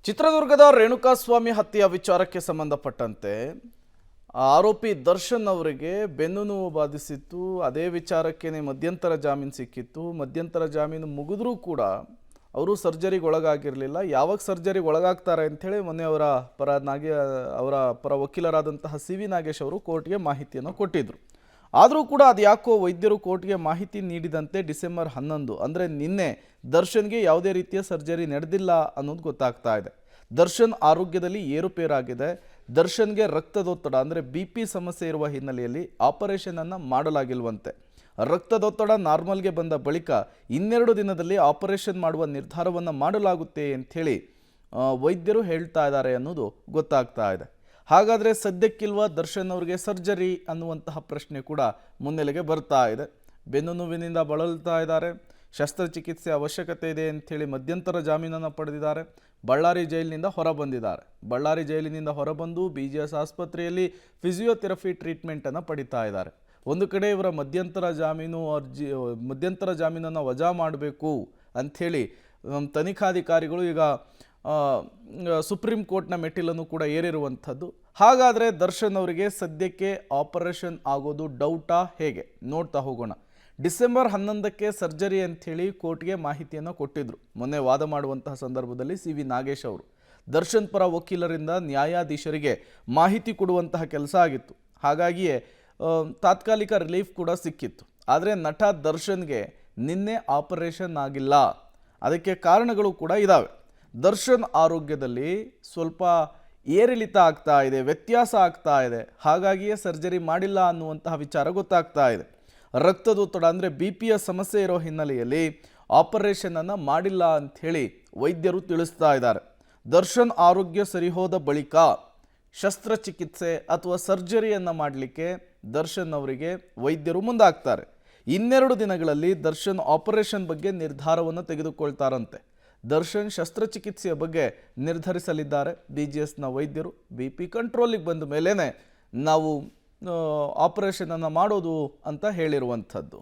ಚಿತ್ರದುರ್ಗದ ರೇಣುಕಾಸ್ವಾಮಿ ಹತ್ಯೆಯ ವಿಚಾರಕ್ಕೆ ಸಂಬಂಧಪಟ್ಟಂತೆ ಆರೋಪಿ ದರ್ಶನ್ ಅವರಿಗೆ ಬೆನ್ನು ನೋವು ಬಾಧಿಸಿತ್ತು. ಅದೇ ವಿಚಾರಕ್ಕೆ ಮಧ್ಯಂತರ ಜಾಮೀನು ಸಿಕ್ಕಿತ್ತು. ಮಧ್ಯಂತರ ಜಾಮೀನು ಮುಗಿದ್ರೂ ಕೂಡ ಅವರು ಸರ್ಜರಿಗೆ ಒಳಗಾಗಿರಲಿಲ್ಲ. ಯಾವಾಗ ಸರ್ಜರಿಗೆ ಒಳಗಾಗ್ತಾರೆ ಅಂಥೇಳಿ ಮೊನ್ನೆ ಅವರ ಪರ ವಕೀಲರಾದಂತಹ ಸಿ ವಿ ನಾಗೇಶ್ ಅವರು ಕೋರ್ಟ್ಗೆ ಮಾಹಿತಿಯನ್ನು ಕೊಟ್ಟಿದ್ದರು. ಆದರೂ ಕೂಡ ಅದು ಯಾಕೋ ವೈದ್ಯರು ಕೋರ್ಟ್ಗೆ ಮಾಹಿತಿ ನೀಡಿದಂತೆ ಡಿಸೆಂಬರ್ 11 ಅಂದರೆ ನಿನ್ನೆ ದರ್ಶನ್ಗೆ ಯಾವುದೇ ರೀತಿಯ ಸರ್ಜರಿ ನಡೆದಿಲ್ಲ ಅನ್ನೋದು ಗೊತ್ತಾಗ್ತಾ ಇದೆ. ದರ್ಶನ್ ಆರೋಗ್ಯದಲ್ಲಿ ಏರುಪೇರಾಗಿದೆ. ದರ್ಶನ್ಗೆ ರಕ್ತದೊತ್ತಡ ಅಂದರೆ BP ಸಮಸ್ಯೆ ಇರುವ ಹಿನ್ನೆಲೆಯಲ್ಲಿ ಆಪರೇಷನನ್ನು ಮಾಡಲಾಗಿಲ್ವಂತೆ. ರಕ್ತದೊತ್ತಡ ನಾರ್ಮಲ್ಗೆ ಬಂದ ಬಳಿಕ 12 ದಿನದಲ್ಲಿ ಆಪರೇಷನ್ ಮಾಡುವ ನಿರ್ಧಾರವನ್ನು ಮಾಡಲಾಗುತ್ತೆ ಅಂಥೇಳಿ ವೈದ್ಯರು ಹೇಳ್ತಾ ಇದ್ದಾರೆ ಅನ್ನೋದು ಗೊತ್ತಾಗ್ತಾ ಇದೆ. ಹಾಗಾದರೆ ಸದ್ಯಕ್ಕಿಲ್ವಾ ದರ್ಶನ್ ಅವರಿಗೆ ಸರ್ಜರಿ ಅನ್ನುವಂತಹ ಪ್ರಶ್ನೆ ಕೂಡ ಮುನ್ನೆಲೆಗೆ ಬರ್ತಾ ಇದೆ. ಬೆನ್ನು ನೋವಿನಿಂದ ಬಳಲ್ತಾ ಇದ್ದಾರೆ. ಶಸ್ತ್ರಚಿಕಿತ್ಸೆ ಅವಶ್ಯಕತೆ ಇದೆ ಅಂಥೇಳಿ ಮಧ್ಯಂತರ ಜಾಮೀನನ್ನು ಪಡೆದಿದ್ದಾರೆ. ಬಳ್ಳಾರಿ ಜೈಲಿನಿಂದ ಹೊರಬಂದಿದ್ದಾರೆ. ಬಳ್ಳಾರಿ ಜೈಲಿನಿಂದ ಹೊರಬಂದು BGS ಆಸ್ಪತ್ರೆಯಲ್ಲಿ ಫಿಸಿಯೋಥೆರಪಿ ಟ್ರೀಟ್ಮೆಂಟನ್ನು ಪಡಿತಾ ಇದ್ದಾರೆ. ಒಂದು ಕಡೆ ಇವರ ಮಧ್ಯಂತರ ಜಾಮೀನನ್ನು ವಜಾ ಮಾಡಬೇಕು ಅಂಥೇಳಿ ತನಿಖಾಧಿಕಾರಿಗಳು ಈಗ ಸುಪ್ರೀಂ ಕೋರ್ಟ್ನ ಮೆಟ್ಟಿಲನ್ನು ಕೂಡ ಏರಿರುವಂಥದ್ದು. ಹಾಗಾದರೆ ದರ್ಶನ್ ಅವರಿಗೆ ಸದ್ಯಕ್ಕೆ ಆಪರೇಷನ್ ಆಗೋದು ಡೌಟಾ ಹೇಗೆ ನೋಡ್ತಾ ಹೋಗೋಣ. ಡಿಸೆಂಬರ್ 11ಕ್ಕೆ ಸರ್ಜರಿ ಅಂಥೇಳಿ ಕೋರ್ಟ್ಗೆ ಮಾಹಿತಿಯನ್ನು ಕೊಟ್ಟಿದ್ದರು. ಮೊನ್ನೆ ವಾದ ಮಾಡುವಂತಹ ಸಂದರ್ಭದಲ್ಲಿ ಸಿ ವಿ ನಾಗೇಶ್ ಅವರು ದರ್ಶನ್ ಪರ ವಕೀಲರಿಂದ ನ್ಯಾಯಾಧೀಶರಿಗೆ ಮಾಹಿತಿ ಕೊಡುವಂತಹ ಕೆಲಸ ಆಗಿತ್ತು. ಹಾಗಾಗಿಯೇ ತಾತ್ಕಾಲಿಕ ರಿಲೀಫ್ ಕೂಡ ಸಿಕ್ಕಿತ್ತು. ಆದರೆ ನಟ ದರ್ಶನ್ಗೆ ನಿನ್ನೆ ಆಪರೇಷನ್ ಆಗಿಲ್ಲ. ಅದಕ್ಕೆ ಕಾರಣಗಳು ಕೂಡ ಇದ್ದಾವೆ. ದರ್ಶನ್ ಆರೋಗ್ಯದಲ್ಲಿ ಸ್ವಲ್ಪ ಏರಿಳಿತ ಆಗ್ತಾ ಇದೆ, ವ್ಯತ್ಯಾಸ ಆಗ್ತಾ ಇದೆ. ಹಾಗಾಗಿಯೇ ಸರ್ಜರಿ ಮಾಡಿಲ್ಲ ಅನ್ನುವಂತಹ ವಿಚಾರ ಗೊತ್ತಾಗ್ತಾ ಇದೆ. ರಕ್ತದೊತ್ತಡ ಅಂದರೆ BPಯ ಸಮಸ್ಯೆ ಇರೋ ಹಿನ್ನೆಲೆಯಲ್ಲಿ ಆಪರೇಷನನ್ನು ಮಾಡಿಲ್ಲ ಅಂಥೇಳಿ ವೈದ್ಯರು ತಿಳಿಸ್ತಾ ಇದ್ದಾರೆ. ದರ್ಶನ್ ಆರೋಗ್ಯ ಸರಿಹೋದ ಬಳಿಕ ಶಸ್ತ್ರಚಿಕಿತ್ಸೆ ಅಥವಾ ಸರ್ಜರಿಯನ್ನು ಮಾಡಲಿಕ್ಕೆ ದರ್ಶನ್ ಅವರಿಗೆ ವೈದ್ಯರು ಮುಂದಾಗ್ತಾರೆ. 12 ದಿನಗಳಲ್ಲಿ ದರ್ಶನ್ ಆಪರೇಷನ್ ಬಗ್ಗೆ ನಿರ್ಧಾರವನ್ನು ತೆಗೆದುಕೊಳ್ತಾರಂತೆ. ದರ್ಶನ್ ಶಸ್ತ್ರಚಿಕಿತ್ಸೆಯ ಬಗ್ಗೆ ನಿರ್ಧರಿಸಲಿದ್ದಾರೆ. BGSನ ವೈದ್ಯರು BP ಕಂಟ್ರೋಲಿಗೆ ಬಂದ ಮೇಲೇ ನಾವು ಆಪರೇಷನನ್ನು ಮಾಡೋದು ಅಂತ ಹೇಳಿರುವಂಥದ್ದು.